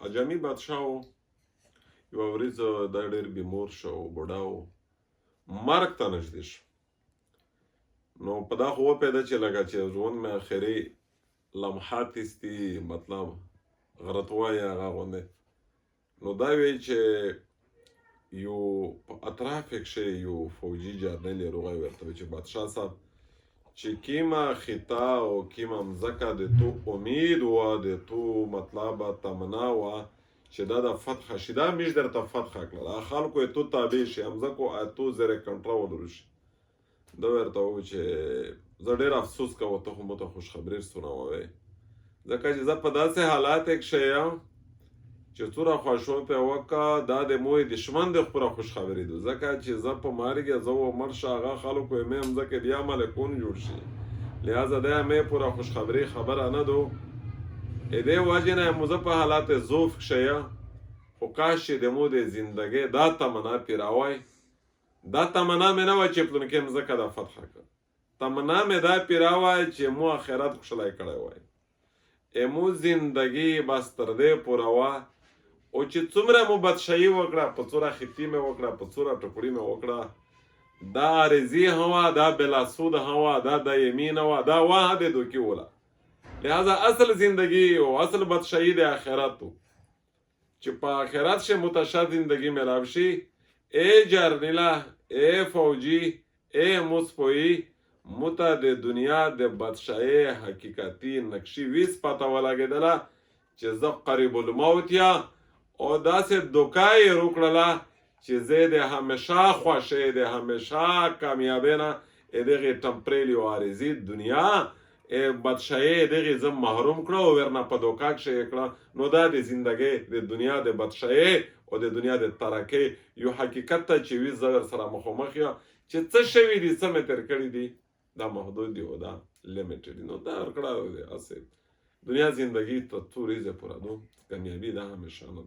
عجمي بادشاه و یوه ورځ دا ډېر بیمور شو او بوډا و مرګ ته نږدې شو نو په دا خو وپوهېده چې لکه چې ژوند مې آخري لمحات دي مطلب غرت وایي هغه غوندې نو دا وی چې یو په اطراف یې کښې یو فوجي جرنیل یې روغی ورته وی چې بادشاه صاحب چې کیمه خطه او کیمه مځکه د تو امید وه د تو مطلب تمنا وه چې دا د فتح شي دا میش درته فتح کړله خلکو یې تو تابع شي مځکو تو زیر کنټرول شي دا ورته وویل چې زه ډېر افسوس کوم ته خو ماته خوشخبري سنووې ځکه چې زه په داسې حالاتو کښې یم چې څومره خواشوپی وکړه دا د موی دشمن د خپله خوشخبري ده ځکه چې زه په مرګ زه ومړ شه هغه خلکو یې مې مځکې بیا ملکون جوړ شي لهذا دا یې مې پوره خوشخبري خبره نه ده دې وجې نه یم زه په حالات ضعف کښې یم خو کاش چې د مو د زندګۍ دا تمنا پې راوای دا تمنا مې نه وه چې پلونکې مځکه دا فتح کړه تمنا مې دا پې راوای چې مو آخرت خوشحالی کړی وای مو زندګي بس تر دې پوره وه او چې څومره مو بدشایي وکړه په څومره خطي مې وکړه په څومره ټکوړي مې وکړه دا عارضي هوا دا بلاسود هوا دا د یمین هوا دا واه د دوکي وله لہذا اصل زندگی او اصل بدشایي د آخرت چې په آخرت شه متشا زندگی ملاو شي ای جرنیلا ای فوجي ای مصفوی متا د دنیا د بدشایي حقیقتي نقشي ویس پته ولګېدله چې زه قریب الموت یا او داسې دوکه یې وکړله چې زه د همیشه خوښۍ د همیشه کامیابۍ نه دغې ټمپریلي او عارضي دنیا بدشایي دغې زه محروم کړه او ورنه په دوکه کښې یې کړه نو دا د زندګۍ د دنیا د بدشایي او د دنیا د ترقۍ یو حقیقت ته چې وي زه ورسره مخامخ یم چې څه شوي دي څه مې تېر کړي دي دا محدود دي او دا لیمیټډ دي نو دا ورکړه هسې دنیا زندگی تا تو ریزه پورا دو کامیابی دا همیشه نه